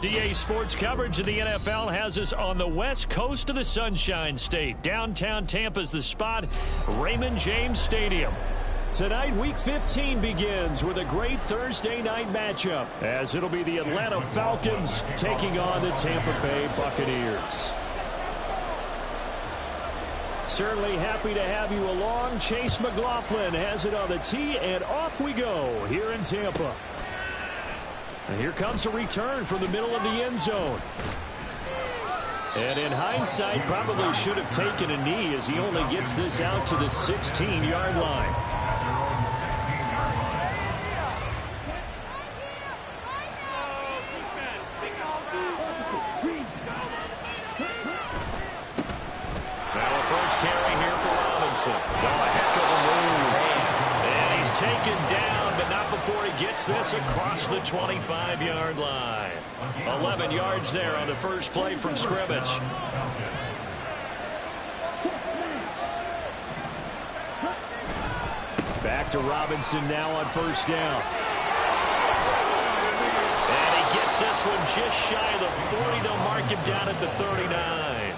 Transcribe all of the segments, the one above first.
DA Sports coverage of the NFL has us on the west coast of the Sunshine State. Downtown Tampa's the spot, Raymond James Stadium. Tonight, Week 15 begins with a great Thursday night matchup, as it'll be the Atlanta Falcons taking on the Tampa Bay Buccaneers. Certainly happy to have you along. Chase McLaughlin has it on the tee, and off we go here in Tampa. And here comes a return from the middle of the end zone. And in hindsight, probably should have taken a knee as he only gets this out to the 16-yard line. Now a first carry here for Robinson. Oh, a heck of a move. And he's taken down, but not before he gets this across the 25-yard line. 11 yards there on the first play from scrimmage. Back to Robinson now on first down. And he gets this one just shy of the 40 to mark him down at the 39.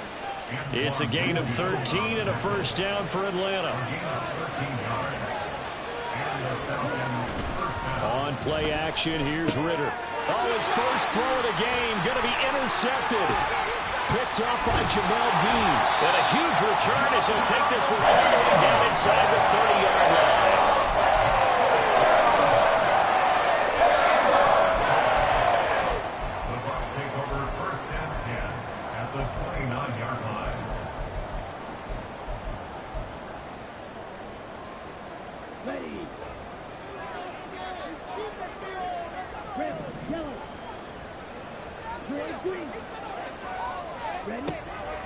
It's a gain of 13 and a first down for Atlanta. On play action, here's Ritter. Oh, his first throw of the game, going to be intercepted. Picked up by Jamel Dean. And a huge return as he'll take this one all the way down inside the 30-yard line. The Bucs take over first and 10 at the 29-yard line.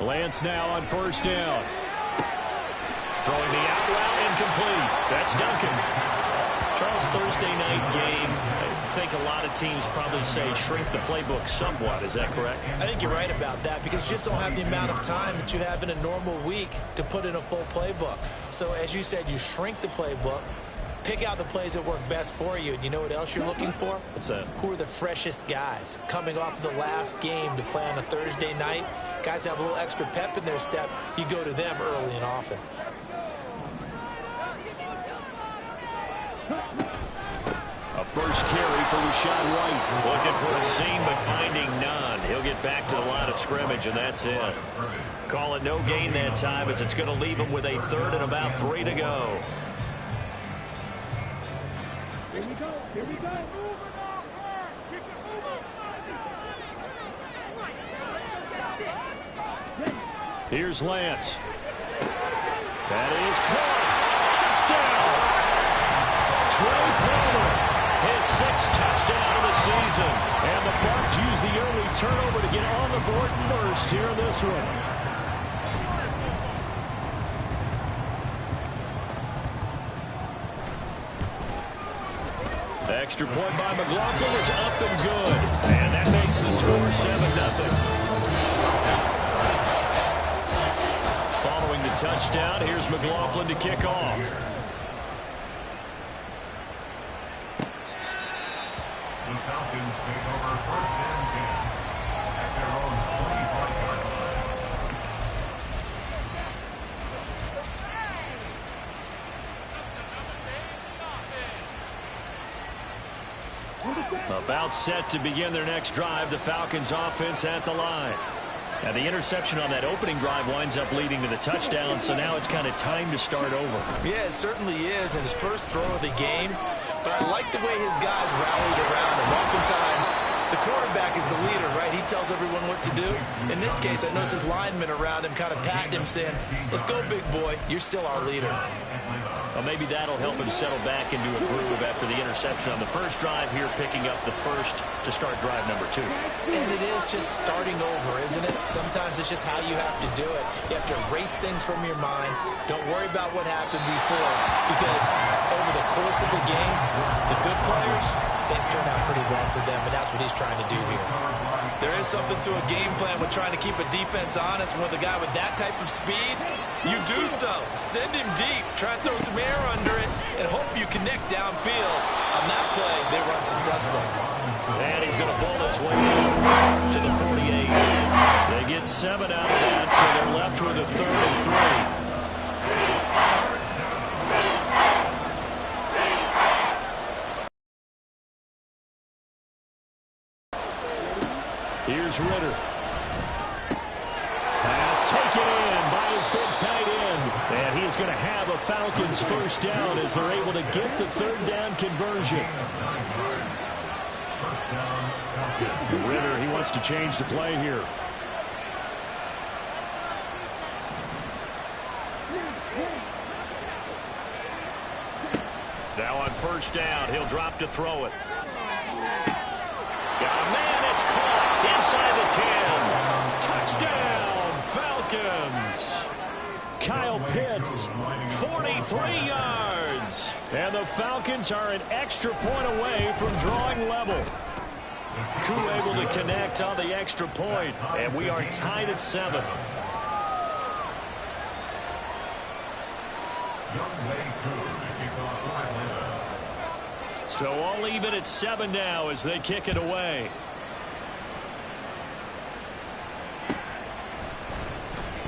Lance now on first down. Throwing the out route, incomplete. That's Duncan. Charles, Thursday night game, I think a lot of teams probably say shrink the playbook somewhat. Is that correct? I think you're right about that because you just don't have the amount of time that you have in a normal week to put in a full playbook. So as you said, you shrink the playbook, pick out the plays that work best for you. And you know what else you're looking for? What's that? Who are the freshest guys coming off the last game to play on a Thursday night? Guys have a little extra pep in their step. You go to them early and often. A first carry for Rashad White. Looking for a seam, but finding none. He'll get back to the line of scrimmage, and that's it. Call it no gain that time, as it's going to leave him with a third and about 3 to go. Here we go. Here we go. Here's Lance. That is caught. Touchdown. Trey Palmer, his 6th touchdown of the season. And the Bucs use the early turnover to get on the board first here in this one. The extra point by McLaughlin is up and good. And that makes the score 7-0. Following the touchdown, here's McLaughlin to kick off. The Falcons take over first and 10 at their own 25-yard line. About set to begin their next drive, the Falcons offense at the line. Now the interception on that opening drive winds up leading to the touchdown, so now it's kind of time to start over. Yeah, it certainly is in his first throw of the game. But I like the way his guys rallied around him. Oftentimes, the quarterback is the leader, right? He tells everyone what to do. In this case, I noticed his linemen around him kind of patting him, saying, let's go, big boy. You're still our leader. Well, maybe that'll help him settle back into a groove after the interception on the first drive here, picking up the first to start drive number 2. And it is just starting over, isn't it? Sometimes it's just how you have to do it. You have to erase things from your mind. Don't worry about what happened before, because over the course of the game, the good players, things turn out pretty well for them, and that's what he's trying to do here. There is something to a game plan with trying to keep a defense honest. With a guy with that type of speed, you do so. Send him deep. Try and throw some air under it and hope you connect downfield. A On that play, they were unsuccessful. And he's going to bowl his way to the 48. They get 7 out of that, so they're left with a 3rd and 3. Here's Ritter. Pass taken in by his big tight end. And he's going to have a Falcons first down as they're able to get the 3rd down conversion. Ritter, he wants to change the play here. Now on first down, he'll drop to throw it. Got a man that's caught inside the 10. Touchdown, Falcons. Kyle Pitts, 43 yards. And the Falcons are an extra point away from drawing level. Koo able to connect on the extra point, and we are tied at 7. So all even at 7 now as they kick it away.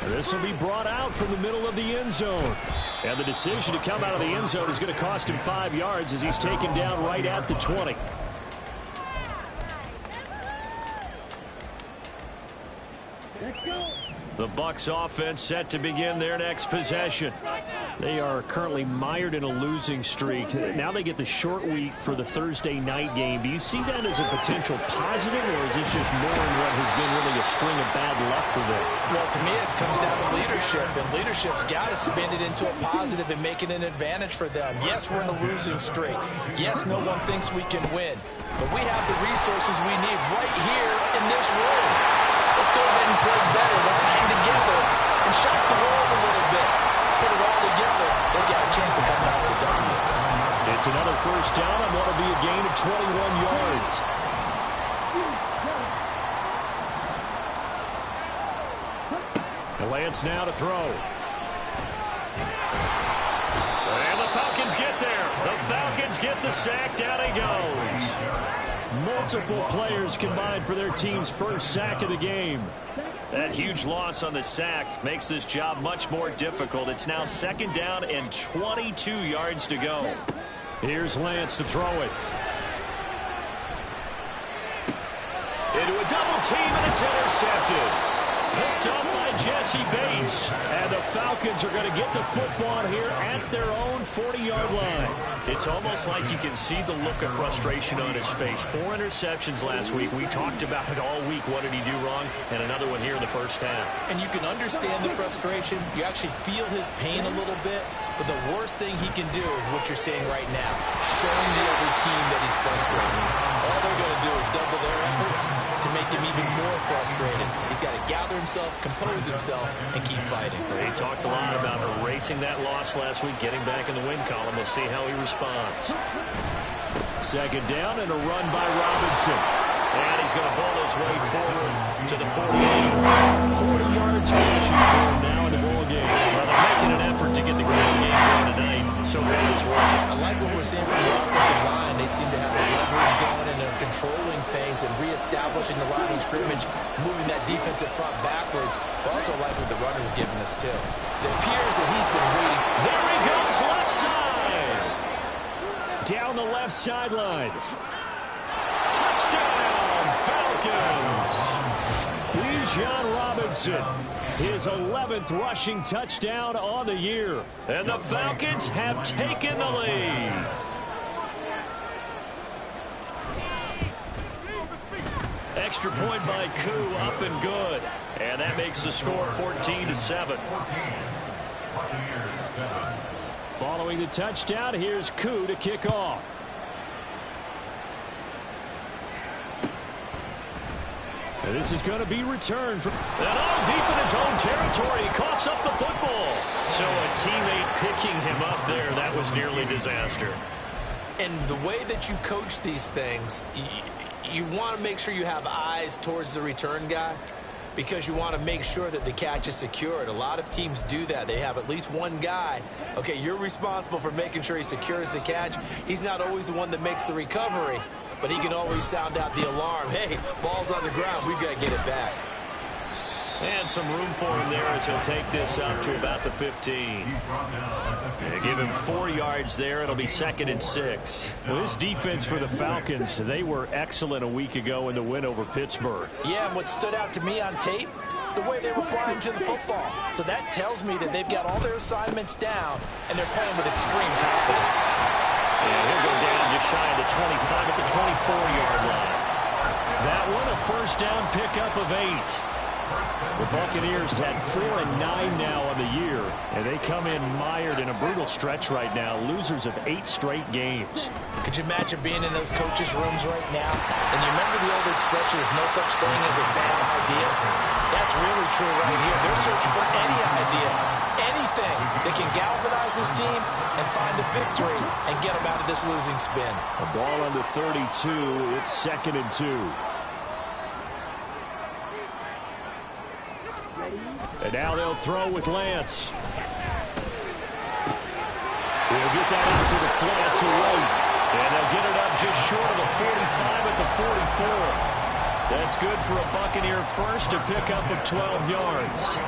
This will be brought out from the middle of the end zone. And the decision to come out of the end zone is going to cost him 5 yards as he's taken down right at the 20. The Bucs offense set to begin their next possession. They are currently mired in a losing streak. Now they get the short week for the Thursday night game. Do you see that as a potential positive, or is this just more in what has been really a string of bad luck for them? Well, to me, it comes down to leadership, and leadership's got to spin it into a positive and make it an advantage for them. Yes, we're in a losing streak. Yes, no one thinks we can win, but we have the resources we need right here in this room. Let's go ahead and play better. Let's hang together and shock the world a little bit. Put it all together. They've got a chance of coming out with the W. It's another first down on what will be a gain of 21 yards. Lance now to throw. And the Falcons get there. The Falcons get the sack. Down he goes. Multiple players combined for their team's first sack of the game. That huge loss on the sack makes this job much more difficult. It's now 2nd down and 22 yards to go. Here's Lance to throw it. Into a double team, and it's intercepted. Picked up by Jesse Bates. And the Falcons are going to get the football here at their own 40-yard line. It's almost like you can see the look of frustration on his face. 4 interceptions last week. We talked about it all week. What did he do wrong? And another one here in the first half. And you can understand the frustration. You actually feel his pain a little bit. But the worst thing he can do is what you're seeing right now, showing the other team that he's frustrated. All they're going to do is double their efforts to make him even more frustrated. He's got to gather himself, compose himself, and keep fighting. He talked a lot about erasing that loss last week, getting back in the win column. We'll see how he responds. 2nd down and a run by Robinson. And he's going to bowl his way forward to the 48. 40 yards rushing for him now in the ball game. Well, they're making an effort to get the ground game going tonight. So far, it's working. I like what we're seeing from the offensive line. They seem to have the leverage going and they're controlling things and reestablishing the line of scrimmage, moving that defensive front backwards. But also like what the runner's giving us, too. It appears that he's been waiting. There he goes, left side. Down the left sideline. Touchdown, Falcons. Bijan Robinson, his 11th rushing touchdown on the year. And the Falcons have taken the lead. Extra point by Koo, up and good. And that makes the score 14-7. Following the touchdown, here's Koo to kick off. And this is going to be returned from all deep in his own territory. He coughs up the football. So a teammate picking him up there, that was nearly disaster. And the way that you coach these things, you want to make sure you have eyes towards the return guy. because you want to make sure that the catch is secured. A lot of teams do that. They have at least one guy. Okay, you're responsible for making sure he secures the catch. He's not always the one that makes the recovery, but he can always sound out the alarm. Hey, ball's on the ground. We've got to get it back. And some room for him there as he'll take this up to about the 15. They give him 4 yards there. It'll be 2nd and 6. Well, this defense for the Falcons, they were excellent a week ago in the win over Pittsburgh. Yeah, and what stood out to me on tape, the way they were flying to the football. So that tells me that they've got all their assignments down, and they're playing with extreme confidence. And he'll go down just shy of the 25 at the 24-yard line. That one, a first down pickup of 8. The Buccaneers had 4 and 9 now on the year, and they come in mired in a brutal stretch right now, losers of 8 straight games. Could you imagine being in those coaches' rooms right now? And you remember the old expression, there's no such thing as a bad idea? That's really true right here. They're searching for any idea, anything that can galvanize this team and find a victory and get them out of this losing spin. A ball on the 32. It's 2nd and 2. And now they'll throw with Lance. They'll get that out to the flat too late. And they'll get it up just short of the 45 at the 44. That's good for a Buccaneer first, a pickup of 12 yards.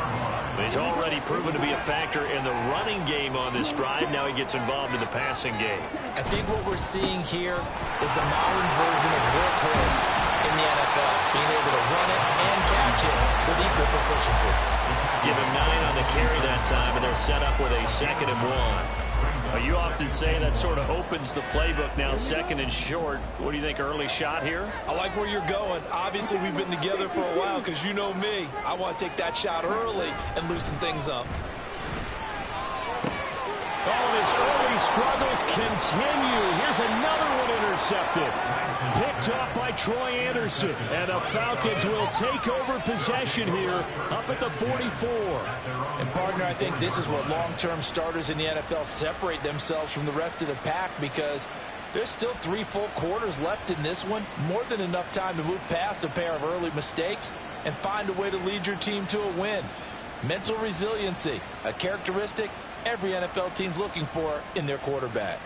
He's already proven to be a factor in the running game on this drive. Now he gets involved in the passing game. I think what we're seeing here is the modern version of workhorse in the NFL, being able to run it and catch it with equal proficiency. Give him 9 on the carry that time, and they're set up with a 2nd and 1. You often say that sort of opens the playbook now, 2nd and short. What do you think, early shot here? I like where you're going. Obviously, we've been together for a while because you know me. I want to take that shot early and loosen things up. Oh, his early struggles continue. Here's another one intercepted. Picked off by Troy Anderson. And the Falcons will take over possession here up at the 44. And, partner, I think this is what long-term starters in the NFL separate themselves from the rest of the pack, because there's still 3 full quarters left in this one. More than enough time to move past a pair of early mistakes and find a way to lead your team to a win. Mental resiliency, a characteristic every NFL team's looking for in their quarterback.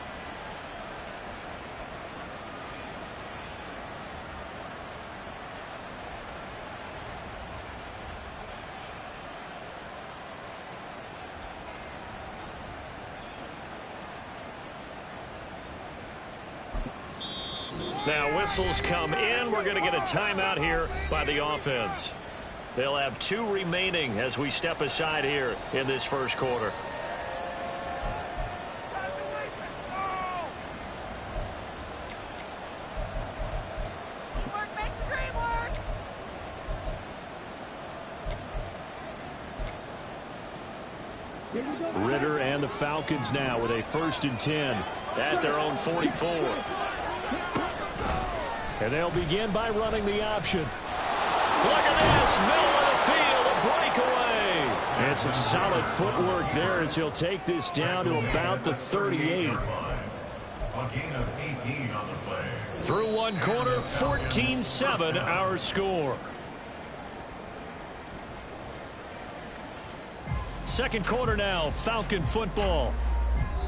Now whistles come in. We're going to get a timeout here by the offense. They'll have 2 remaining as we step aside here in this first quarter. Ritter and the Falcons now with a 1st and 10 at their own 44. And they'll begin by running the option. Look at this, middle of the field, a breakaway. And some solid footwork there as he'll take this down to about the 38. A gain of 18 on the play. Through one quarter, 14-7 our score. Second quarter now, Falcon football,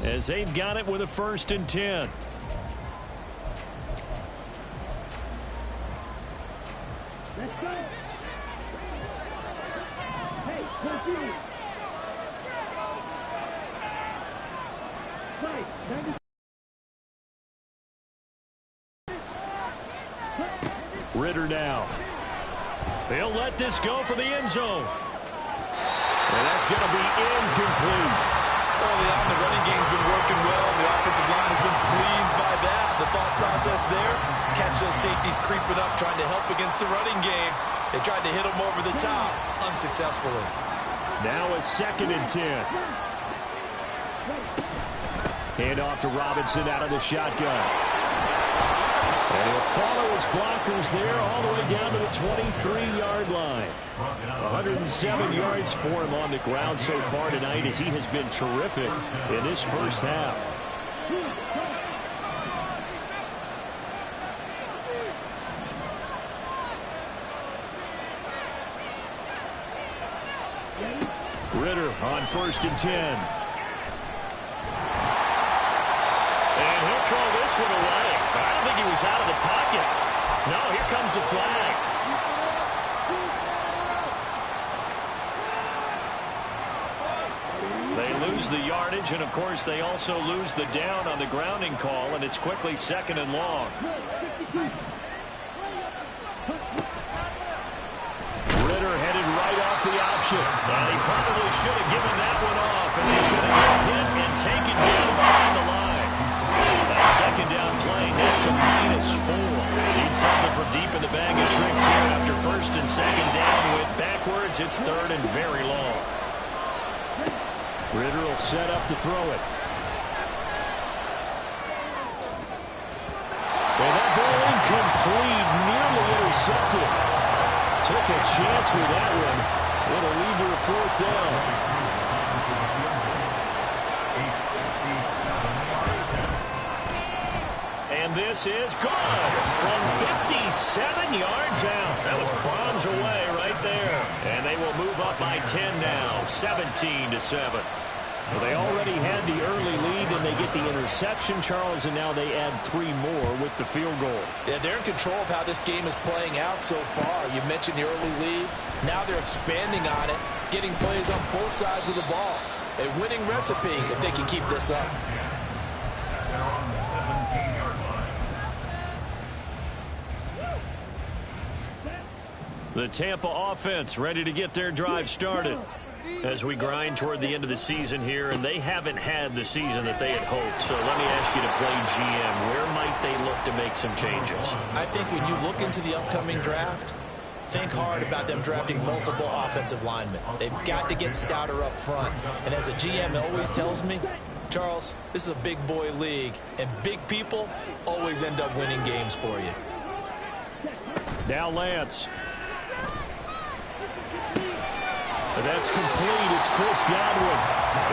as they've got it with a 1st and 10. Let's go. Hey, continue. Right, 90. Ritter now. They'll let this go for the end zone. And that's going to be incomplete. Early on, the running game's been working well. The offensive line has been pleased by that. The thought process there, catch those safeties creeping up, trying to help against the running game. They tried to hit them over the top, unsuccessfully. Now a 2nd and 10. Hand off to Robinson out of the shotgun. And he'll follow his blockers there all the way down to the 23-yard line. 107 yards for him on the ground so far tonight, as he has been terrific in this first half. Ritter on 1st and 10. And he'll throw this one away. I don't think he was out of the pocket. No, here comes the flag. They lose the yardage, and of course they also lose the down on the grounding call, and it's quickly 2nd and long. Ritter headed right off the option. And he probably should have given that one off, as he's going to get hit and taken down behind the line. That 2nd down play nets a -4. Need something from deep in the bag of tricks here after 1st and 2nd down. Went backwards. It's 3rd and very long. Ritter will set up to throw it. And that ball incomplete, nearly intercepted. Took a chance with that one. It'll lead to a 4th down. And this is good from 57 yards out. That was bombs away right there. And they will move up by 10 now, 17-7. Well, they already had the early lead, and they get the interception, Charles, and now they add 3 more with the field goal. Yeah, they're in control of how this game is playing out so far. You mentioned the early lead. Now they're expanding on it, getting plays on both sides of the ball. A winning recipe if they can keep this up. They're on the 17-yard line. The Tampa offense ready to get their drive started as we grind toward the end of the season here, and they haven't had the season that they had hoped. So let me ask you to play GM. Where might they look to make some changes? I think when you look into the upcoming draft, think hard about them drafting multiple offensive linemen. They've got to get stouter up front. And as a GM always tells me, Charles, this is a big boy league, and big people always end up winning games for you. Now Lance. That's complete. It's Chris Godwin.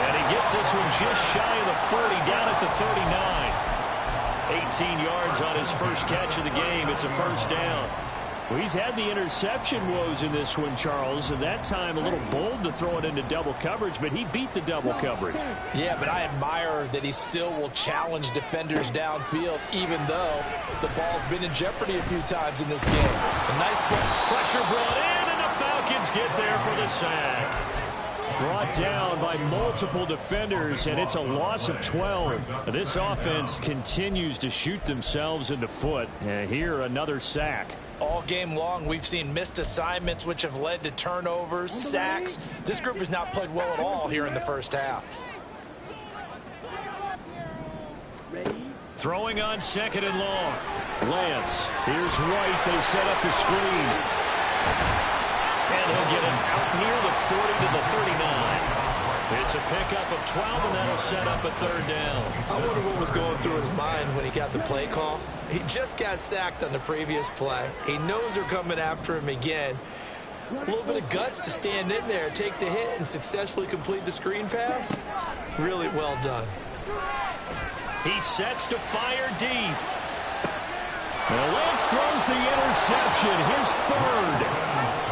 And he gets this one just shy of the 40, down at the 39. 18 yards on his first catch of the game. It's a 1st down. Well, he's had the interception woes in this one, Charles, and that time a little bold to throw it into double coverage, but he beat the double coverage. Yeah, but I admire that he still will challenge defenders downfield, even though the ball's been in jeopardy a few times in this game. A nice pressure brought in. Falcons get there for the sack. Brought down by multiple defenders, and it's a loss of 12. This offense continues to shoot themselves in the foot. And here, another sack. All game long, we've seen missed assignments, which have led to turnovers, sacks. This group has not played well at all here in the first half. Throwing on 2nd and long. Lance. Here's White. They set up the screen. And he'll get it out near the 40 to the 39. It's a pickup of 12, and that'll set up a 3rd down. I wonder what was going through his mind when he got the play call. He just got sacked on the previous play. He knows they're coming after him again. A little bit of guts to stand in there, take the hit, and successfully complete the screen pass. Really well done. He sets to fire deep. Well, Lance throws the interception, his 3rd.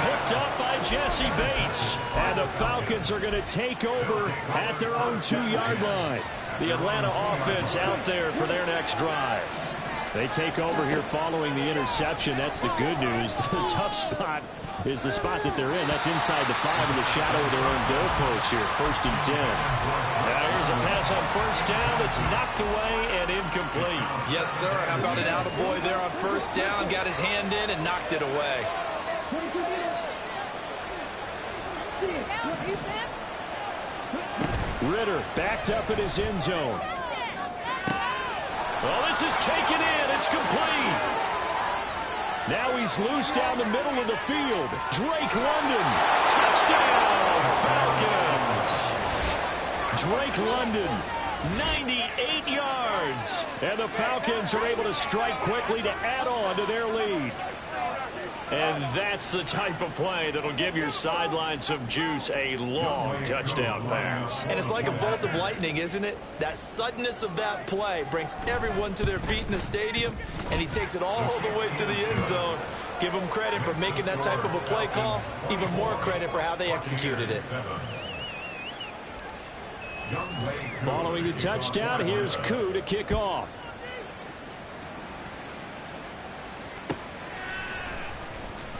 Picked up by Jesse Bates. And the Falcons are going to take over at their own 2-yard line. The Atlanta offense out there for their next drive. They take over here following the interception. That's the good news. The tough spot is the spot that they're in. That's inside the 5 in the shadow of their own goalpost here. 1st and 10. Now here's a pass on 1st down that's knocked away and incomplete. Yes, sir. How about an attaboy there on 1st down? Got his hand in and knocked it away. Ritter backed up in his end zone. Well, this is taken in. It's complete. Now he's loose down the middle of the field. Drake London. Touchdown, Falcons. Drake London, 98 yards. And the Falcons are able to strike quickly to add on to their lead. And that's the type of play that'll give your sideline some juice, a long touchdown pass. And it's like a bolt of lightning, isn't it? That suddenness of that play brings everyone to their feet in the stadium, and he takes it all the way to the end zone. Give them credit for making that type of a play call. Even more credit for how they executed it. Following the touchdown, here's Koo to kick off.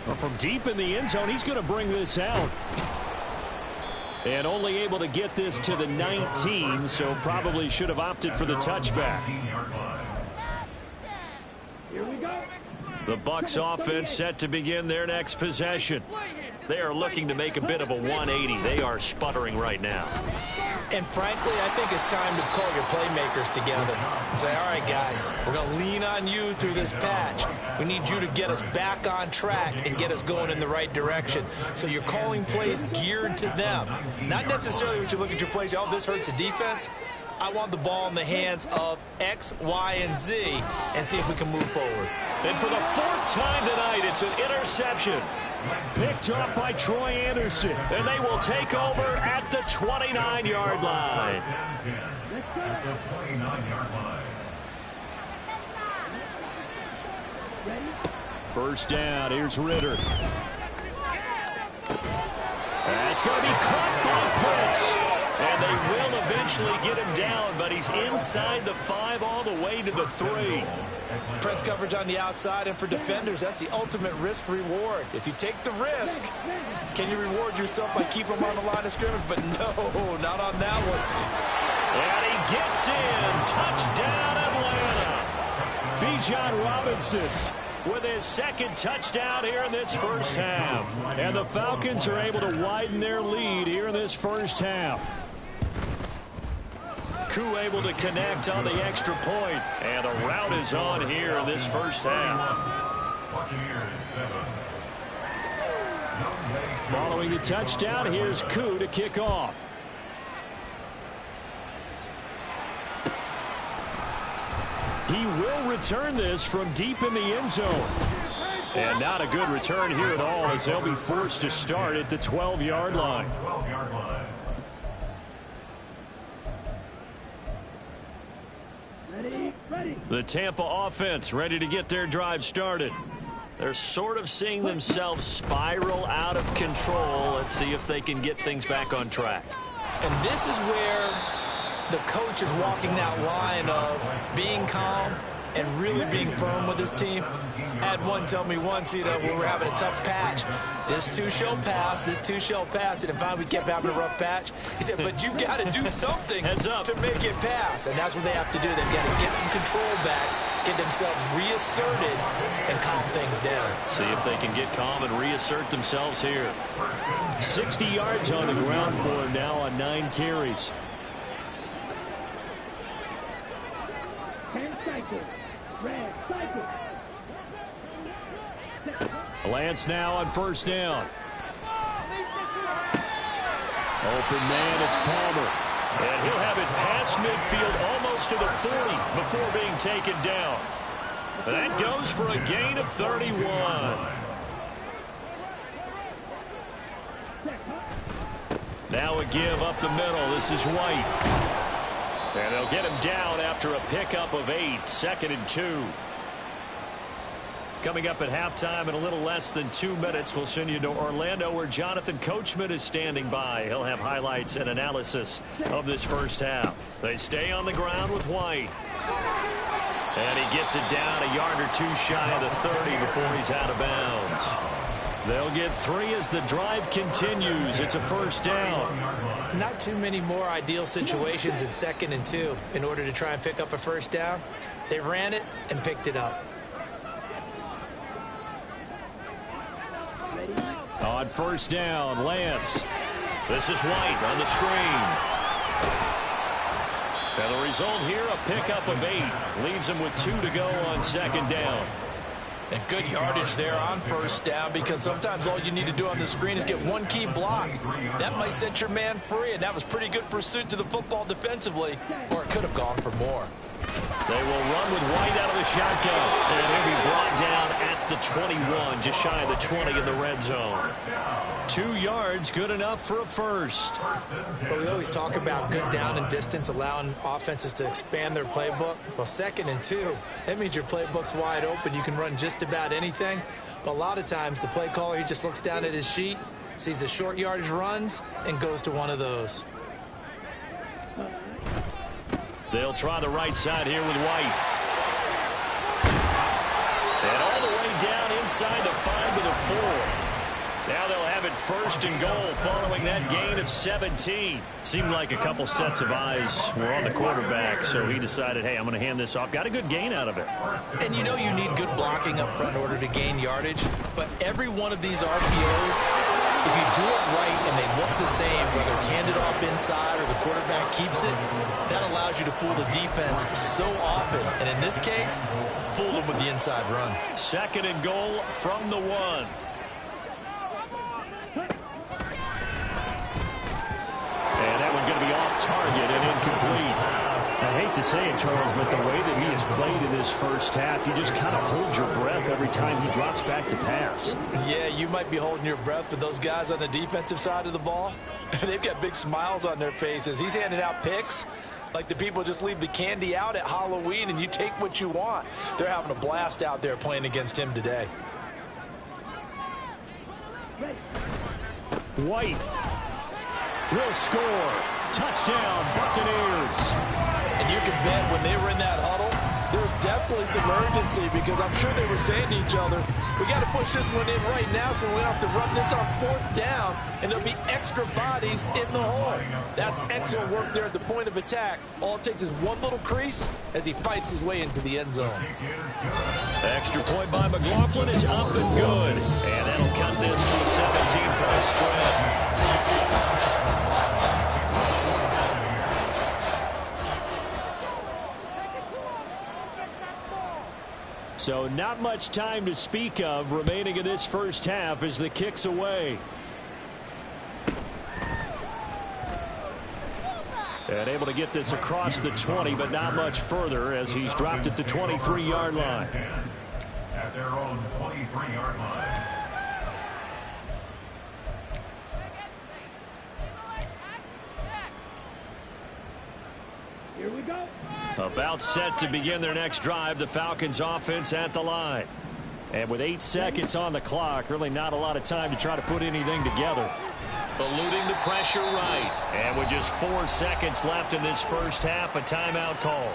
Well, from deep in the end zone, he's going to bring this out. And only able to get this to the 19, so probably should have opted for the touchback. Here we go. The Bucs offense set to begin their next possession. They are looking to make a bit of a 180. They are sputtering right now. And frankly, I think it's time to call your playmakers together and say, all right, guys, we're going to lean on you through this patch. We need you to get us back on track and get us going in the right direction. So you're calling plays geared to them. Not necessarily when you look at your plays, oh, this hurts the defense. I want the ball in the hands of X, Y, and Z and see if we can move forward. And for the 4th time tonight, it's an interception. Picked up by Troy Anderson. And they will take over at the 29-yard line. At the 29-yard line. First down, here's Ritter. That's going to be caught by Pitts. And they will eventually get him down, but he's inside the 5 all the way to the 3. Press coverage on the outside, and for defenders, that's the ultimate risk-reward. If you take the risk, can you reward yourself by keeping him on the line of scrimmage? But no, not on that one. And he gets in. Touchdown, Atlanta. Bijan Robinson with his 2nd touchdown here in this first half. And the Falcons are able to widen their lead here in this first half. Koo able to connect on the extra point, and a route is on here in this first half. Following the touchdown, here's Koo to kick off. He will return this from deep in the end zone. And not a good return here at all, as they'll be forced to start at the 12-yard line. The Tampa offense ready to get their drive started. They're sort of seeing themselves spiral out of control. Let's see if they can get things back on track. And this is where the coach is walking that line of being calm and really being firm with his team. I had one tell me once, when we're having a tough patch, this too shall pass, this too shall pass. And finally we kept having a rough patch. He said, but you got to do something to make it pass. And that's what they have to do. They've got to get some control back, get themselves reasserted, and calm things down. See if they can get calm and reassert themselves here. 60 yards on the ground for him now on 9 carries. 10 cycles. Red cycle. Lance now on first down. Open man, it's Palmer. And he'll have it past midfield almost to the 40 before being taken down. That goes for a gain of 31. Now a give up the middle. This is White. And they'll get him down after a pickup of 8. 2nd and 2. Coming up at halftime in a little less than 2 minutes, we'll send you to Orlando where Jonathan Coachman is standing by. He'll have highlights and analysis of this first half. They stay on the ground with White. And he gets it down a yard or 2 shy of the 30 before he's out of bounds. They'll get 3 as the drive continues. It's a first down. Not too many more ideal situations in 2nd and 2 in order to try and pick up a first down. They ran it and picked it up. On first down, Lance. This is White on the screen. And the result here, a pickup of 8. Leaves him with 2 to go on 2nd down. And good yardage there on first down, because sometimes all you need to do on the screen is get one key block. That might set your man free, and that was pretty good pursuit to the football defensively, or it could have gone for more. They will run with White out of the shotgun, and he'll be brought down at the 21, just shy of the 20 in the red zone. 2 yards, good enough for a first. But we always talk about good down and distance, allowing offenses to expand their playbook. Well, 2nd and 2, that means your playbook's wide open. You can run just about anything. But a lot of times the play caller, he just looks down at his sheet, sees the short yardage runs, and goes to one of those. They'll try the right side here with White. And all the way down inside the 5 to the 4. Now they'll have it first and goal following that gain of 17. Seemed like a couple sets of eyes were on the quarterback, so he decided, hey, I'm going to hand this off. Got a good gain out of it. And you know you need good blocking up front in order to gain yardage, but every one of these RPOs, if you do it right and they look the same, whether it's handed off inside or the quarterback keeps it, that allows you to fool the defense so often. And in this case, fooled them with the inside run. Second and goal from the 1. And that one's going to be off target and incomplete. I hate to say it, Charles, but the way that he has played in this first half, you just kind of hold your breath every time he drops back to pass. Yeah, you might be holding your breath, but those guys on the defensive side of the ball, they've got big smiles on their faces. He's handing out picks like the people just leave the candy out at Halloween and you take what you want. They're having a blast out there playing against him today. White will score. Touchdown, Buccaneers. And you can bet when they were in that huddle, there was definitely some urgency because I'm sure they were saying to each other, we got to push this one in right now so we don't have to run this on 4th down, and there'll be extra bodies in the hole. That's excellent work there at the point of attack. All it takes is one little crease as he fights his way into the end zone. Extra point by McLaughlin is up and good. And that'll cut this to a 17-point spread. So not much time to speak of remaining in this first half as the kick's away. And able to get this across the 20, but not much further as he's dropped it to 23-yard line. At their own 23-yard line. Here we go. About set to begin their next drive, the Falcons offense at the line. And with 8 seconds on the clock, really not a lot of time to try to put anything together. Eluding the pressure right. And with just 4 seconds left in this first half, a timeout call.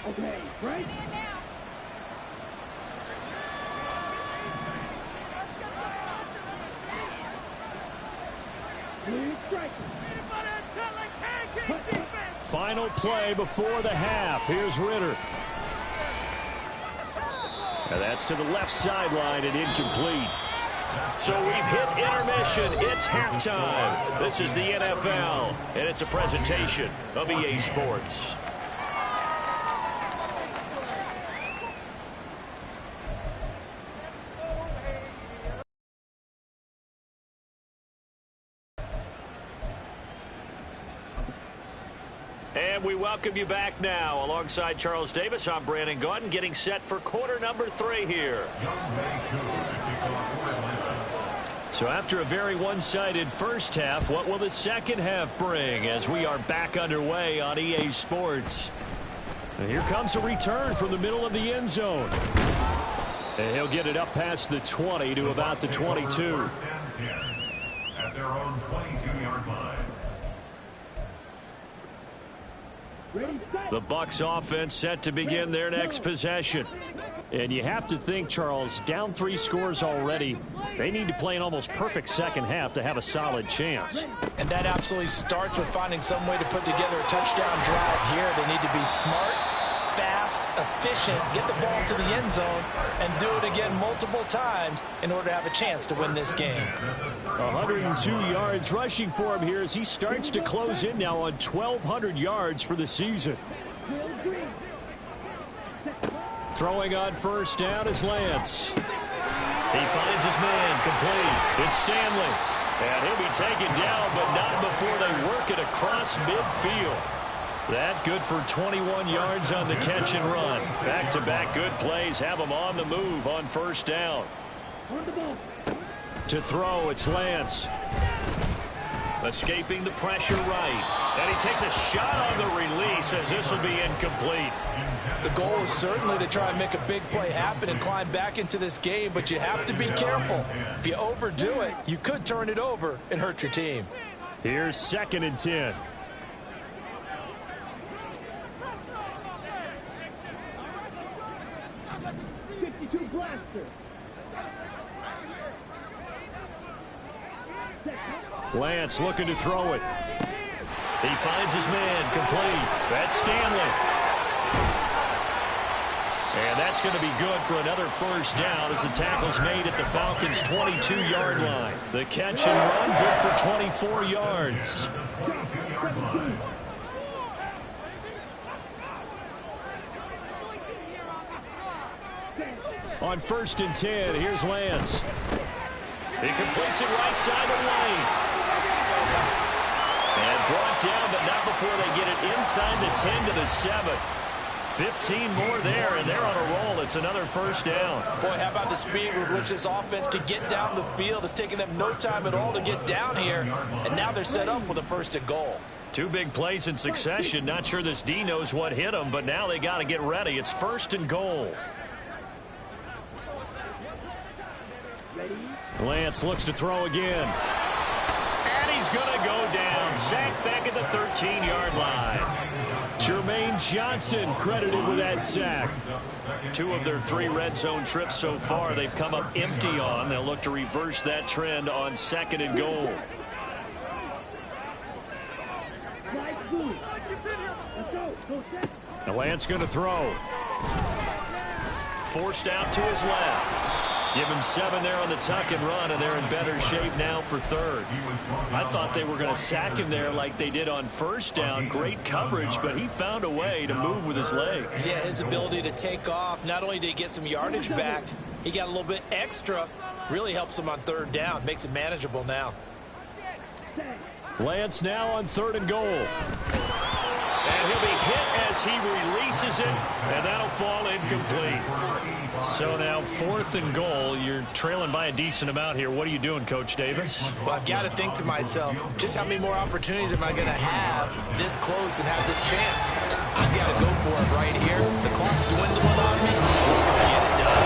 Okay, right? Final play before the half. Here's Ritter. And that's to the left sideline and incomplete. So we've hit intermission. It's halftime. This is the NFL, and it's a presentation of EA Sports. And we welcome you back now. Alongside Charles Davis, I'm Brandon Gaudin, getting set for quarter number 3 here. So after a very one-sided first half, what will the second half bring as we are back underway on EA Sports? And here comes a return from the middle of the end zone. And he'll get it up past the 20 to about the 22. At their own 22-yard line. The Bucs offense set to begin their next possession. And you have to think, Charles, down 3 scores already. They need to play an almost perfect second half to have a solid chance. And that absolutely starts with finding some way to put together a touchdown drive here. They need to be smart, fast, efficient, get the ball to the end zone, and do it again multiple times in order to have a chance to win this game. 102 yards rushing for him here as he starts to close in now on 1,200 yards for the season. Throwing on first down is Lance. He finds his man complete. It's Stanley. And he'll be taken down, but not before they work it across midfield. That good for 21 yards on the catch and run. Back-to-back good plays have him on the move on first down. To throw, it's Lance. Escaping the pressure right. And he takes a shot on the release as this will be incomplete. The goal is certainly to try and make a big play happen and climb back into this game, but you have to be careful. If you overdo it, you could turn it over and hurt your team. Here's 2nd and 10. Lance looking to throw it. He finds his man, complete. That's Stanley. And that's going to be good for another first down as the tackle's made at the Falcons' 22-yard line. The catch and run good for 24 yards. On 1st and 10, here's Lance. He completes it right side of the lane. And brought down, but not before they get it inside the 10 to the 7. 15 more there, and they're on a roll. It's another first down. Boy, how about the speed with which this offense can get down the field? It's taken them no time at all to get down here, and now they're set up with a 1st and goal. 2 big plays in succession. Not sure this D knows what hit them, but now they got to get ready. It's 1st and goal. Lance looks to throw again. And he's going to go down. Sacked back at the 13-yard line. Jermaine Johnson credited with that sack. 2 of their 3 red zone trips so far they've come up empty on. They'll look to reverse that trend on 2nd and goal. Now Lance going to throw. Forced out to his left. Give him 7 there on the tuck and run, and they're in better shape now for 3rd. I thought they were going to sack him there like they did on 1st down. Great coverage, but he found a way to move with his legs. Yeah, his ability to take off, not only did he get some yardage back, he got a little bit extra. Really helps him on 3rd down, makes it manageable now. Lance now on 3rd and goal. And he'll be hit as he releases it, and that'll fall incomplete. So now 4th and goal. You're trailing by a decent amount here. What are you doing, Coach Davis? Well, I've got to think to myself, just how many more opportunities am I going to have this close and have this chance? I've got to go for it right here. The clock's dwindling on me. Let's go get it done.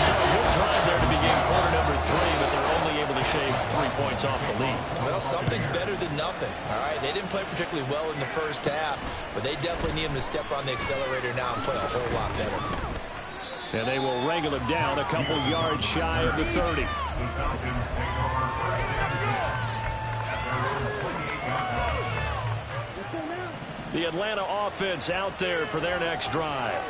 So a good drive there to begin quarter number 3, but they're only able to shave 3 points off the lead. Well, something's better than nothing. All right, they didn't play particularly well in the 1st half, but they definitely need him to step on the accelerator now and play a whole lot better. And they will wrangle him down a couple yards shy of the 30. The Atlanta offense out there for their next drive.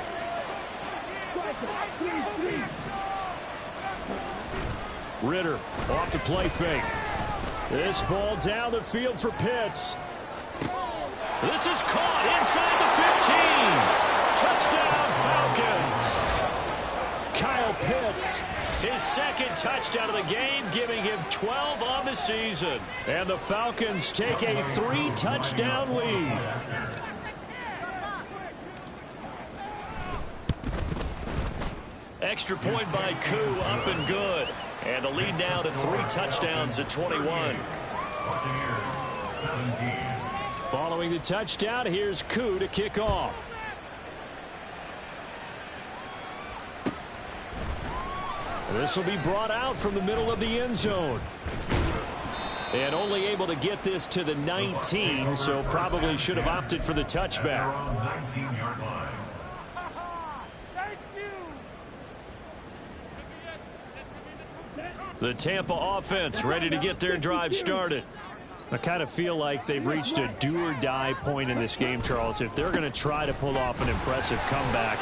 Ritter off the play fake. This ball down the field for Pitts. This is caught inside the 15. Touchdown Falcons. Kyle Pitts, his 2nd touchdown of the game, giving him 12 on the season. And the Falcons take a 3-touchdown lead. Extra point by Koo, up and good. And the lead now to 3 touchdowns at 21. Following the touchdown, here's Koo to kick off. This will be brought out from the middle of the end zone. And only able to get this to the 19, so probably should have opted for the touchback. The Tampa offense ready to get their drive started. I kind of feel like they've reached a do-or-die point in this game, Charles. If they're going to try to pull off an impressive comeback,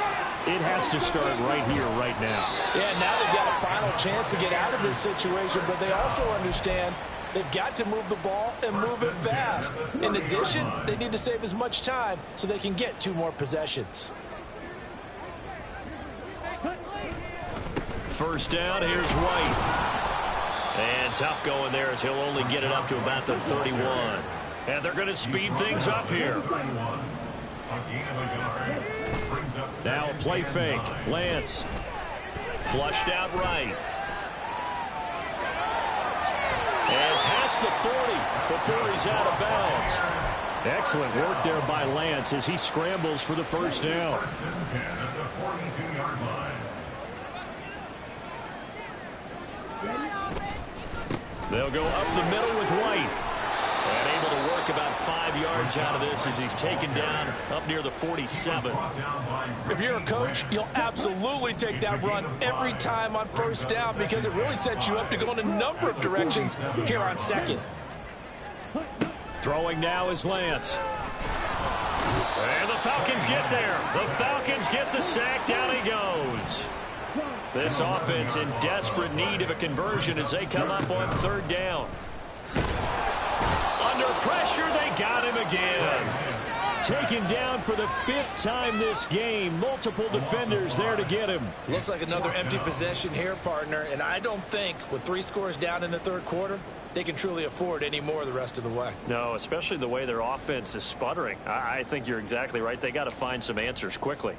it has to start right here, right now. Yeah, now they've got a final chance to get out of this situation, but they also understand they've got to move the ball and move it fast. In addition, they need to save as much time so they can get 2 more possessions. First down, here's White. And tough going there as he'll only get it up to about the 31. And they're going to speed things up here. Now a play fake. Lance. Flushed out right. And past the 40 before he's out of bounds. Excellent work there by Lance as he scrambles for the first down. First and 10 at the 42-yard line. They'll go up the middle with White. And able to work about 5 yards out of this as he's taken down up near the 47. If you're a coach, you'll absolutely take that run every time on first down because it really sets you up to go in a number of directions here on second. Throwing now is Lance. And the Falcons get there. The Falcons get the sack. Down he goes. This offense in desperate need of a conversion as they come up on third down. Under pressure, they got him again. Taken down for the 5th time this game. Multiple defenders there to get him. Looks like another empty possession here, partner, and I don't think with 3 scores down in the third quarter, they can truly afford any more the rest of the way. No, especially the way their offense is sputtering. I think you're exactly right. They got to find some answers quickly.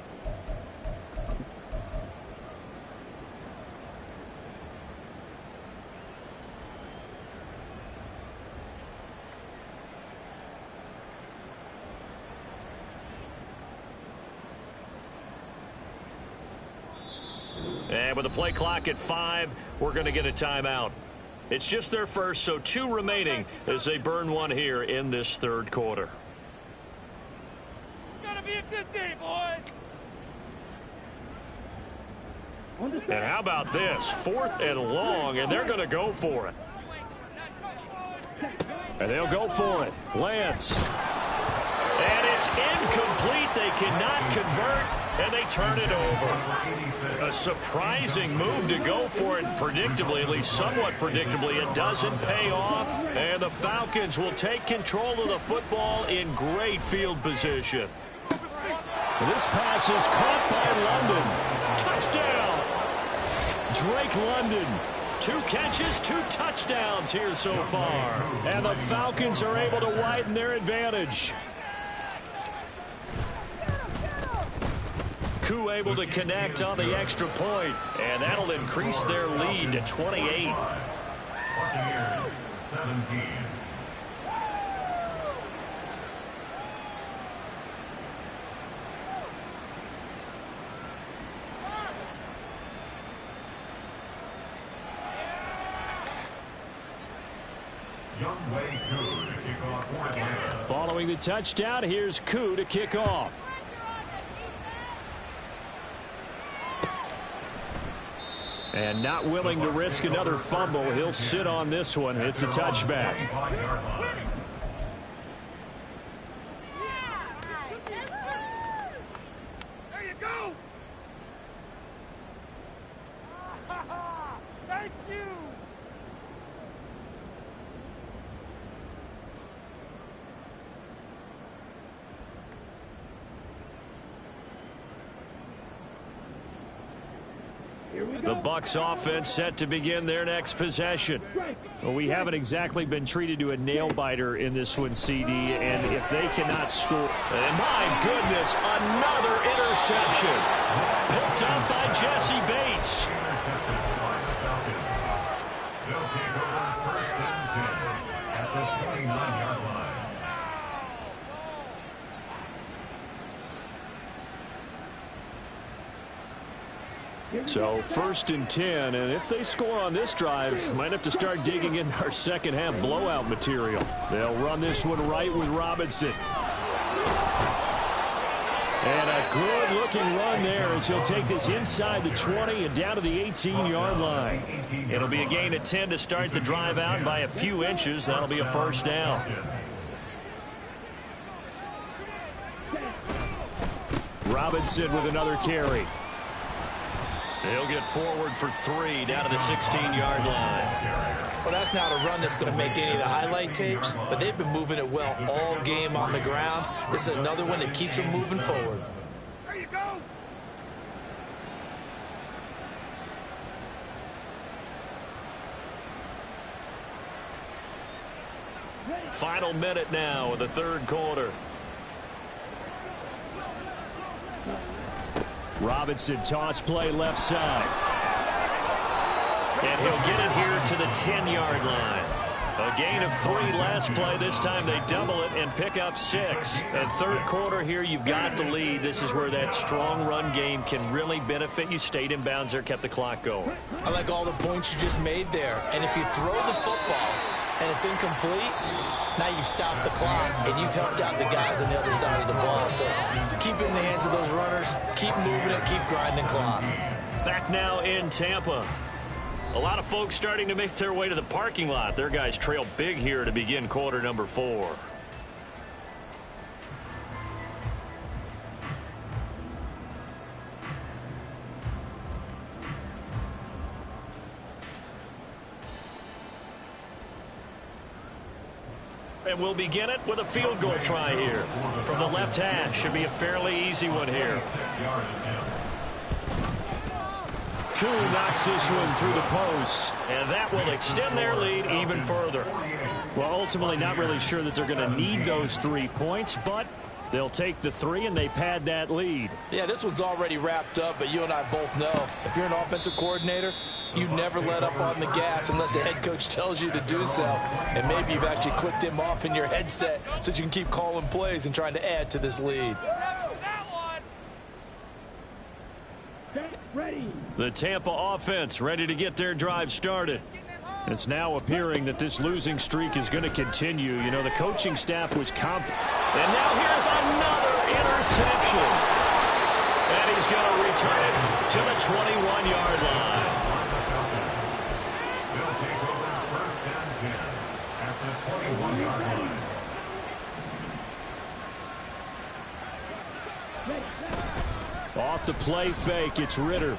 And with the play clock at 5, we're going to get a timeout. It's just their first, so 2 remaining as they burn one here in this third quarter. It's going to be a good day, boys. And how about this? 4th and long, and they're going to go for it. And they'll go for it. Lance. And it's incomplete. They cannot convert, and they turn it over. A surprising move to go for it predictably, at least somewhat predictably. It doesn't pay off, and the Falcons will take control of the football in great field position. This pass is caught by London. Touchdown! Drake London. 2 catches, 2 touchdowns here so far. And the Falcons are able to widen their advantage. Koo able to connect on the extra point, and that'll increase their lead to 28. Buccaneers 17. Following the touchdown, here's Koo to kick off. And not willing to risk another fumble. He'll sit on this one. It's a touchback. There you go. Thank you. The Bucs offense set to begin their next possession. Well, we haven't exactly been treated to a nail-biter in this one, CD, and if they cannot score... And my goodness, another interception. Picked up by Jesse Bates. They'll take over first and 10 at the 29-yard line. So 1st and 10, and if they score on this drive, might have to start digging in our second half blowout material. They'll run this one right with Robinson. And a good-looking run there as he'll take this inside the 20 and down to the 18-yard line. It'll be a gain of 10 to start the drive out by a few inches. That'll be a first down. Robinson with another carry. He'll get forward for 3 down to the 16-yard line. Well, that's not a run that's going to make any of the highlight tapes, but they've been moving it well all game on the ground. This is another one that keeps them moving forward. There you go. Final minute now of the third quarter. Robinson toss play left side. And he'll get it here to the 10-yard line. A gain of 3 last play. This time they double it and pick up 6. And third quarter here, you've got the lead. This is where that strong run game can really benefit you. Stayed in bounds there, kept the clock going. I like all the points you just made there. And if you throw the football and it's incomplete, now you've stopped the clock and you've helped out the guys on the other side of the ball. So keep it in the hands of those runners. Keep moving it. Keep grinding clock. Back now in Tampa. A lot of folks starting to make their way to the parking lot. Their guys trail big here to begin quarter number 4. And we'll begin it with a field goal try here. From the left hash. Should be a fairly easy one here. Kuhn knocks this one through the post, and that will extend their lead even further. Well, ultimately not really sure that they're going to need those 3 points, but they'll take the 3 and they pad that lead. Yeah, this one's already wrapped up, but you and I both know if you're an offensive coordinator, you never let up on the gas unless the head coach tells you to do so. And maybe you've actually clicked him off in your headset so you can keep calling plays and trying to add to this lead. Ready. The Tampa offense ready to get their drive started. It's now appearing that this losing streak is going to continue. You know, the coaching staff was confident. And now here's another interception. And he's going to return it to the 21-yard line. They'll take over first and 10 at the 21-yard line. Off the play fake, it's Ritter.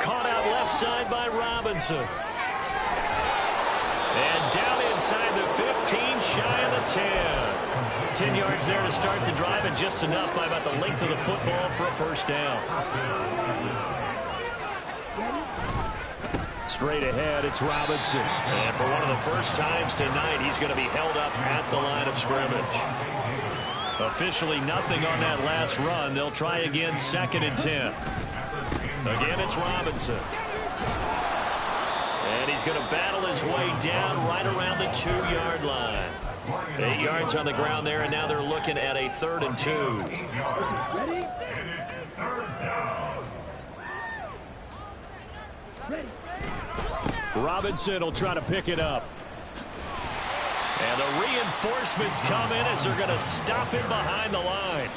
Caught out left side by Robinson. And down inside the 15, shy of the 10. 10 yards there to start the drive, and just enough by about the length of the football for a first down. Straight ahead, it's Robinson. And for one of the first times tonight, he's going to be held up at the line of scrimmage. Officially nothing on that last run. They'll try again, 2nd and 10. Again, it's Robinson. And he's going to battle his way down right around the 2-yard line. 8 yards on the ground there, and now they're looking at a 3rd and 2. Ready? And it's 3rd down. Ready. Robinson will try to pick it up. And the reinforcements come in as they're going to stop him behind the line.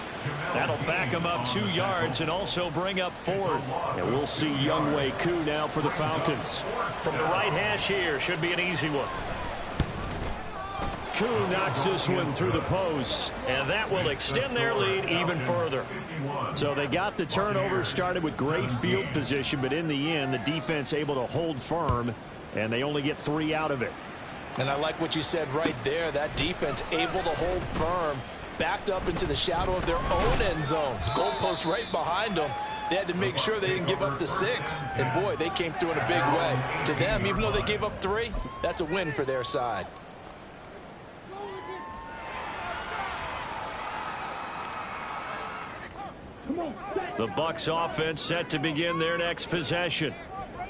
That'll back him up 2 yards and also bring up 4th. And we'll see Younghoe Koo now for the Falcons. From the right hash here, should be an easy one. Koo knocks this one through the post, and that will extend their lead even further. So they got the turnover, started with great field position, but in the end, the defense able to hold firm, and they only get 3 out of it. And I like what you said right there. That defense able to hold firm, backed up into the shadow of their own end zone. Goalpost right behind them. They had to make sure they didn't give up the 6. And, boy, they came through in a big way. To them, even though they gave up 3, that's a win for their side. The Bucs offense set to begin their next possession.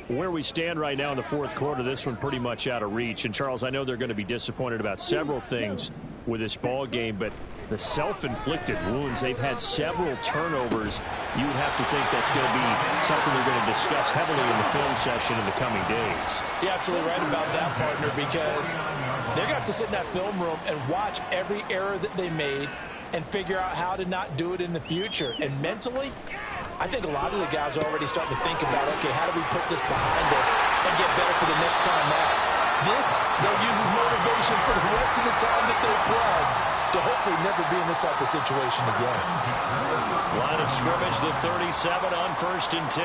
Where we stand right now in the 4th quarter, this one pretty much out of reach. And, Charles, I know they're going to be disappointed about several things with this ball game, but the self-inflicted wounds, they've had several turnovers. You would have to think that's going to be something they're going to discuss heavily in the film session in the coming days. You're absolutely right about that, partner, because they're going to have to sit in that film room and watch every error that they made and figure out how to not do it in the future. And mentally, I think a lot of the guys are already starting to think about, okay, how do we put this behind us and get better for the next time out? This, they'll use as motivation for the rest of the time that they play to hopefully never be in this type of situation again. Line of scrimmage, the 37 on 1st and 10.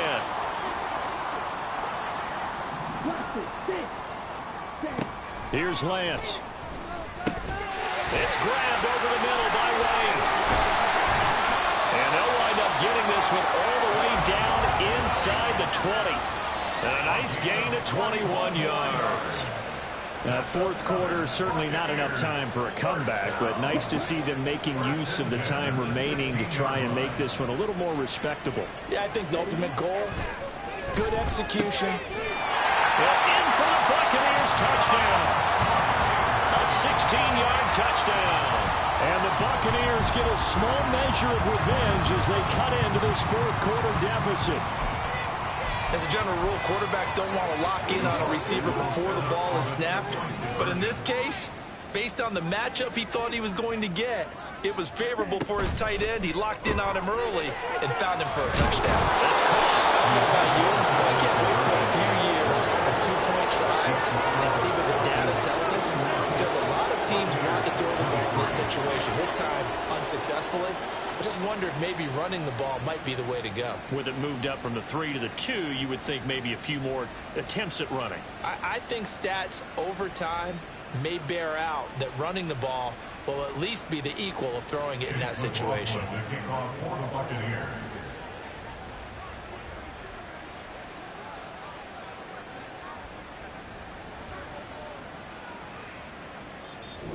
Here's Lance. It's grabbed over the middle by Wayne. And they'll wind up getting this one all the way down inside the 20. And a nice gain of 21 yards. 4th quarter, certainly not enough time for a comeback, but nice to see them making use of the time remaining to try and make this one a little more respectable. Yeah, I think the ultimate goal, good execution, And in for the Buccaneers touchdown. A 16-yard touchdown. And the Buccaneers get a small measure of revenge as they cut into this fourth quarter deficit. As a general rule, quarterbacks don't want to lock in on a receiver before the ball is snapped. But in this case, based on the matchup he thought he was going to get, it was favorable for his tight end. He locked in on him early and found him for a touchdown. That's cool. I don't know about you, but I can't wait for a few years of two-point tries and see what the data tells us, because a lot of teams want to throw the ball in this situation. This time, unsuccessfully. I just wondered maybe running the ball might be the way to go. With it moved up from the 3 to the 2, you would think maybe a few more attempts at running. I think stats over time may bear out that running the ball will at least be the equal of throwing it in that situation. The kickoff for the Buccaneers.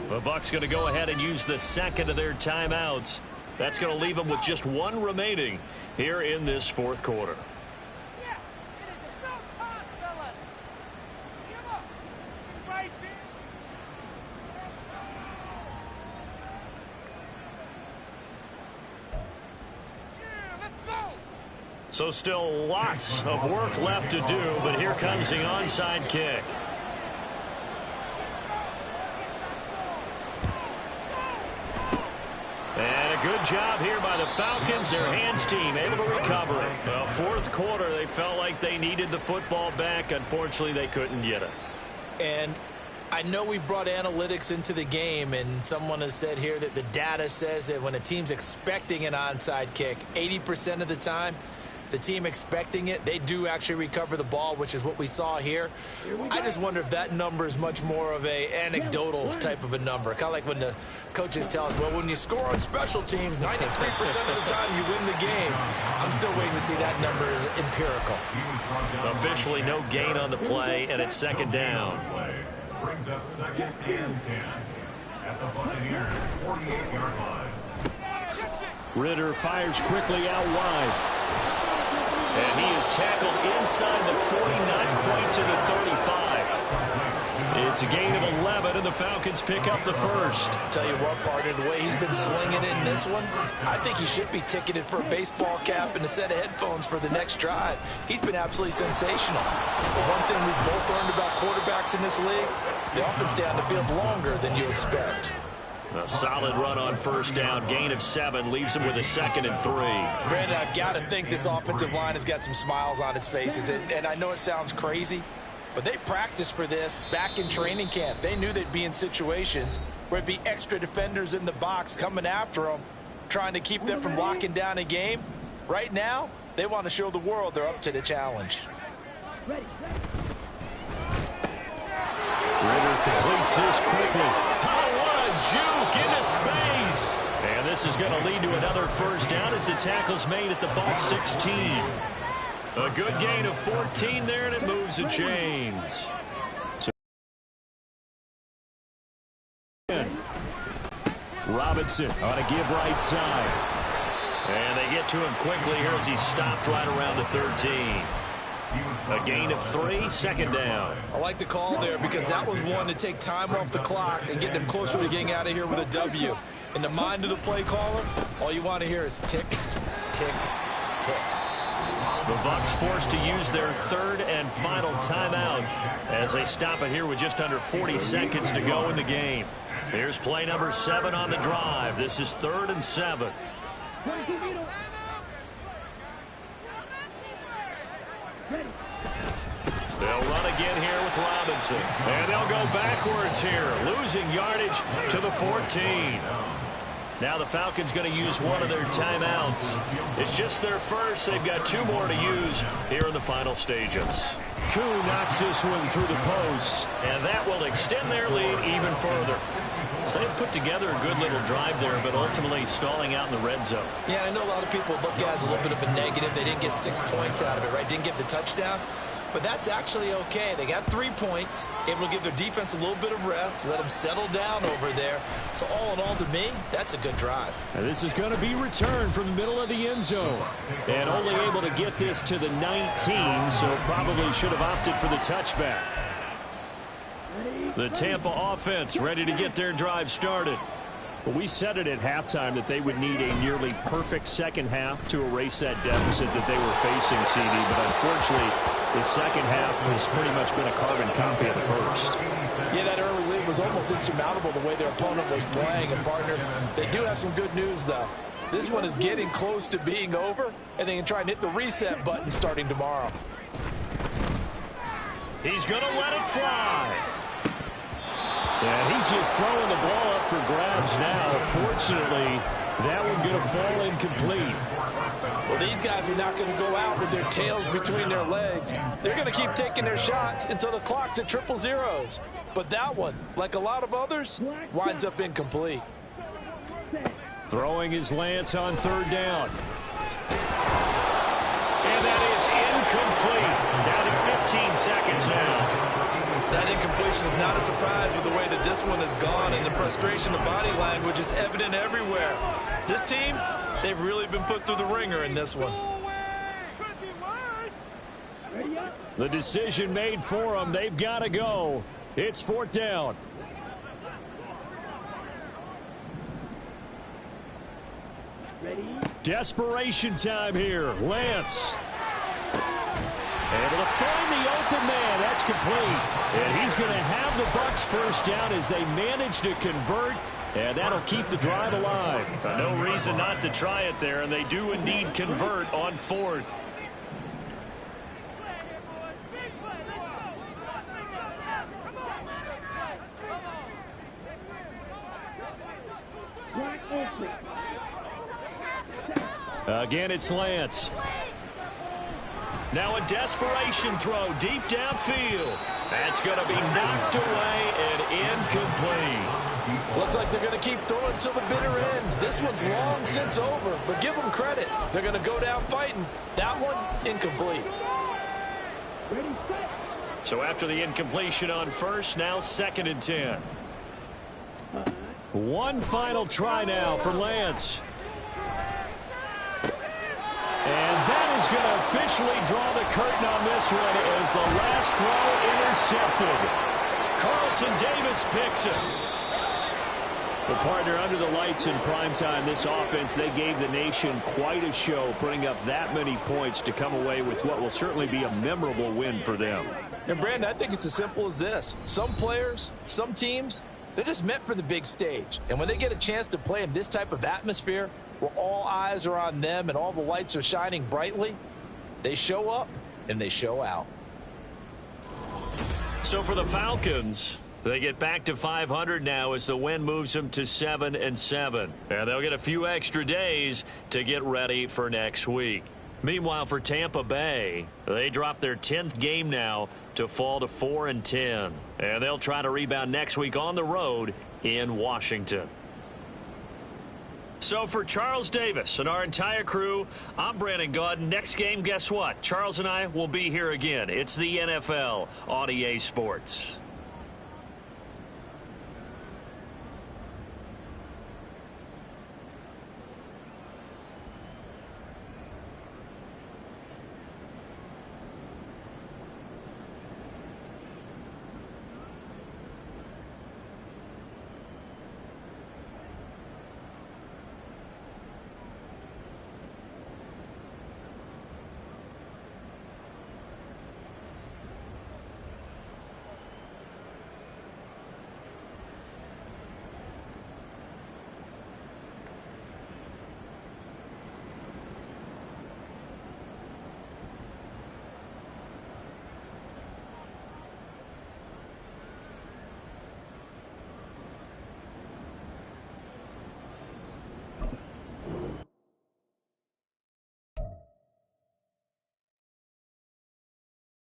The Bucs going to go ahead and use the second of their timeouts. That's going to leave them with just one remaining here in this fourth quarter. Yes, it is about time, fellas. Come on. Right there. Yeah, let's go. So still lots of work left to do, but here comes the onside kick. And a good job here by the Falcons, their hands team, able to recover it. Well, fourth quarter, they felt like they needed the football back. Unfortunately, they couldn't get it. And I know we brought analytics into the game, and someone has said here that the data says that when a team's expecting an onside kick, 80% of the time, the team expecting it, they do actually recover the ball, which is what we saw here. I just wonder if that number is much more of a anecdotal type of a number. Kind of like when the coaches tell us, well, when you score on special teams, 93% of the time you win the game. I'm still waiting to see that number is empirical. Officially no gain on the play, and it's second down. Brings up second and 10 at the Buccaneers 48-yard line. Ritter fires quickly out wide. And he is tackled inside the 40, not quite to the 35. It's a gain of 11, and the Falcons pick up the first. Tell you what, partner, the way he's been slinging it in this one, I think he should be ticketed for a baseball cap and a set of headphones for the next drive. He's been absolutely sensational. But one thing we've both learned about quarterbacks in this league, they often stay on the field longer than you expect. A solid run on first down. Gain of 7 leaves him with a 2nd and 3. Brandon, I've got to think this offensive line has got some smiles on its faces. And I know it sounds crazy, but they practiced for this back in training camp. They knew they'd be in situations where there'd be extra defenders in the box coming after them, trying to keep them from locking down a game. Right now, they want to show the world they're up to the challenge. Ready. Ritter completes this quickly. Juke into space. And this is going to lead to another first down as the tackle's made at the Bucs 16. A good gain of 14 there, and it moves the chains. Robinson on a give right side. And they get to him quickly here as he stopped right around the 13. A gain of 3, second down. I like the call there because that was one to take time off the clock and get them closer to getting out of here with a W. In the mind of the play caller, all you want to hear is tick, tick, tick. The Bucs forced to use their third and final timeout as they stop it here with just under 40 seconds to go in the game. Here's play number 7 on the drive. This is 3rd and 7. They'll run again here with Robinson. And they'll go backwards here, losing yardage to the 14. Now the Falcons going to use one of their timeouts. It's just their first. They've got 2 more to use here in the final stages. Koo knocks this one through the post, and that will extend their lead even further. So they put together a good little drive there, but ultimately stalling out in the red zone. Yeah, I know a lot of people look at it as a little bit of a negative. They didn't get 6 points out of it, right? Didn't get the touchdown. but that's actually okay. They got 3 points, able to give their defense a little bit of rest, let them settle down over there. So all in all, to me, that's a good drive. And this is going to be returned from the middle of the end zone. And only able to get this to the 19, so probably should have opted for the touchback. The Tampa offense ready to get their drive started. But we said it at halftime that they would need a nearly perfect second half to erase that deficit that they were facing, CD. But unfortunately, the second half has pretty much been a carbon copy of the first. Yeah, that early lead was almost insurmountable the way their opponent was playing. And, partner, they do have some good news, though. This one is getting close to being over, and they can try and hit the reset button starting tomorrow. He's going to let it fly. And he's just throwing the ball up for grabs now. Fortunately, that one going to fall incomplete. Well, these guys are not going to go out with their tails between their legs. They're going to keep taking their shots until the clock's at triple zeros. But that one, like a lot of others, winds up incomplete. Throwing his Lance on third down. And that is incomplete. Down to 15 seconds now. That incompletion is not a surprise with the way that this one has gone, and the frustration of body language is evident everywhere. This team, they've really been put through the ringer in this one. The decision made for them. They've got to go. It's fourth down. Desperation time here. Lance. Able to find the open man. That's complete. And he's going to have the Bucs first down as they manage to convert. And that'll keep the drive alive. No reason not to try it there. And they do indeed convert on fourth. Again, it's Lance. Now a desperation throw deep downfield. That's going to be knocked away and incomplete. Looks like they're going to keep throwing to the bitter end. This one's long since over, but give them credit. They're going to go down fighting. That one, incomplete. So after the incompletion on first, now 2nd and 10. One final try now for Lance. And that is going to officially draw the curtain on this one as the last throw intercepted. Carlton Davis picks it. The partner under the lights in primetime, this offense, they gave the nation quite a show, putting up that many points to come away with what will certainly be a memorable win for them. And, Brandon, I think it's as simple as this. Some players, some teams, they're just meant for the big stage. And when they get a chance to play in this type of atmosphere, where all eyes are on them and all the lights are shining brightly, they show up and they show out. So for the Falcons, they get back to 500 now as the win moves them to 7-7. And they'll get a few extra days to get ready for next week. Meanwhile, for Tampa Bay, they drop their 10th game now to fall to 4-10. And they'll try to rebound next week on the road in Washington. So for Charles Davis and our entire crew, I'm Brandon Gaudin. Next game, guess what? Charles and I will be here again. It's the NFL on EA Sports.